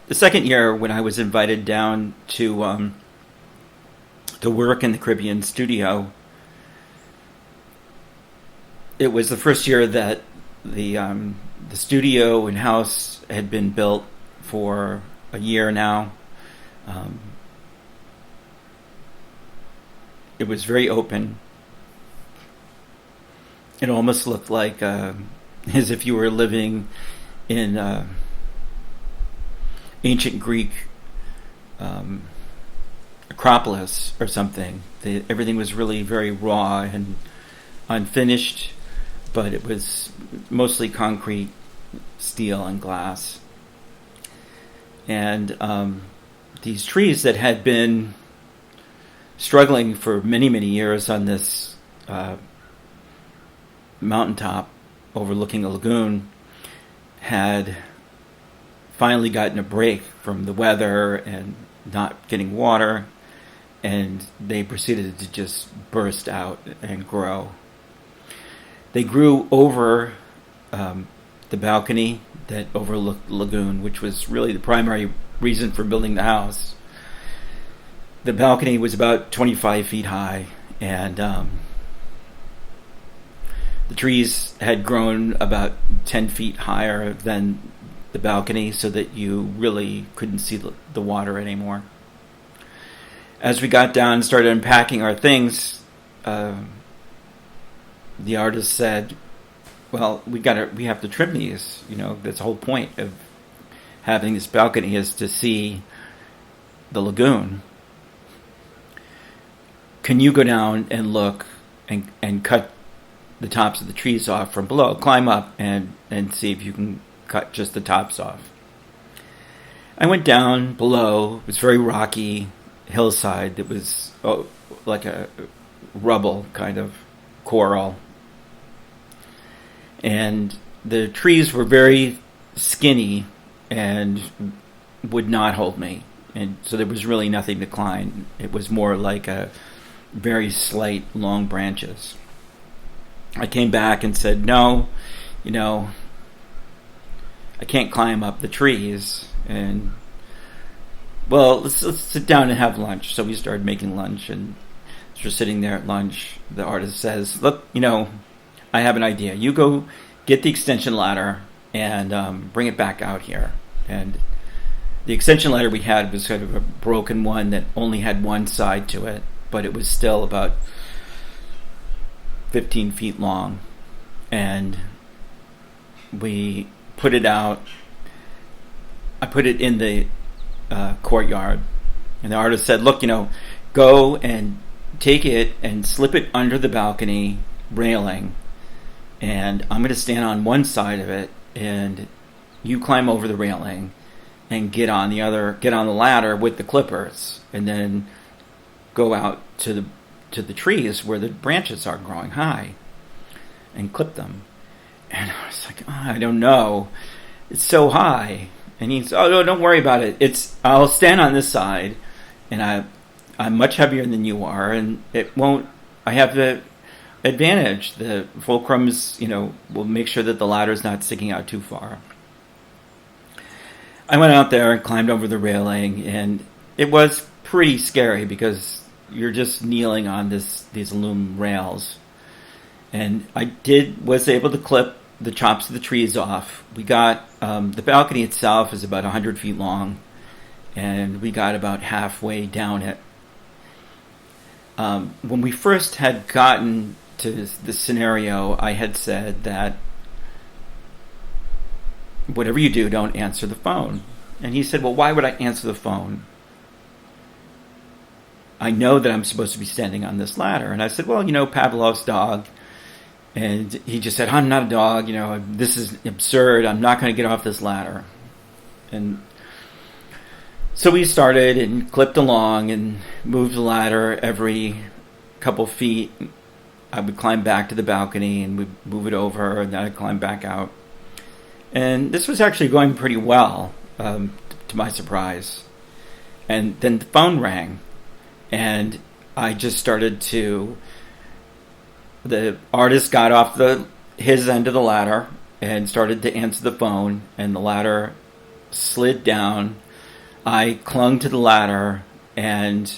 The second year, when I was invited down to work in the Caribbean studio, it was the first year that the studio and house had been built for a year now. Um, it was very open. It almost looked like as if you were living in ancient Greek um, Acropolis or something. Everything was really very raw and unfinished, but it was mostly concrete, steel, and glass. And these trees that had been struggling for many, many years on this mountaintop overlooking a lagoon had finally gotten a break from the weather and not getting water, and they proceeded to just burst out and grow. They grew over the balcony that overlooked the lagoon, which was really the primary reason for building the house. The balcony was about 25 feet high, and the trees had grown about 10 feet higher than the balcony so that you really couldn't see the water anymore. As we got down and started unpacking our things, the artist said, well, we have to trim these. That's the whole point of having this balcony, is to see the lagoon. Can you go down and look and cut the tops of the trees off from below? Climb up and see if you can cut just the tops off. I went down below. It was very rocky hillside that was like a rubble kind of coral. And the trees were very skinny and would not hold me. And so there was really nothing to climb. It was more like a very slight long branches. I came back and said, no, I can't climb up the trees. And, well, let's sit down and have lunch. So we started making lunch, and as we're sitting there at lunch, the artist says, look, I have an idea. You go get the extension ladder and bring it back out here. And the extension ladder we had was sort of a broken one that only had one side to it, but it was still about 15 feet long. And we put it out. I put it in the courtyard. And the artist said, look, go and take it and slip it under the balcony railing. And I'm going to stand on one side of it, and you climb over the railing and get on the ladder with the clippers, and then go out to the trees where the branches are growing high and clip them. And I was like, I don't know. It's so high. And he's, no, don't worry about it. I'll stand on this side, and I'm much heavier than you are, and I have the advantage. The fulcrums, will make sure that the ladder's not sticking out too far. I went out there and climbed over the railing, and it was pretty scary because you're just kneeling on these aluminum rails. And I was able to clip the chops of the trees off. We got, the balcony itself is about 100 feet long, and we got about halfway down it. When we first had gotten to this scenario, I had said that whatever you do, don't answer the phone. And he said, well, why would I answer the phone? I know that I'm supposed to be standing on this ladder. And I said, well, Pavlov's dog. And he just said, I'm not a dog. This is absurd. I'm not going to get off this ladder. And so we started and clipped along and moved the ladder every couple feet. I would climb back to the balcony and we'd move it over, and then I'd climb back out. And this was actually going pretty well, to my surprise. And then the phone rang, and I just started the artist got off his end of the ladder and started to answer the phone, and the ladder slid down I clung to the ladder and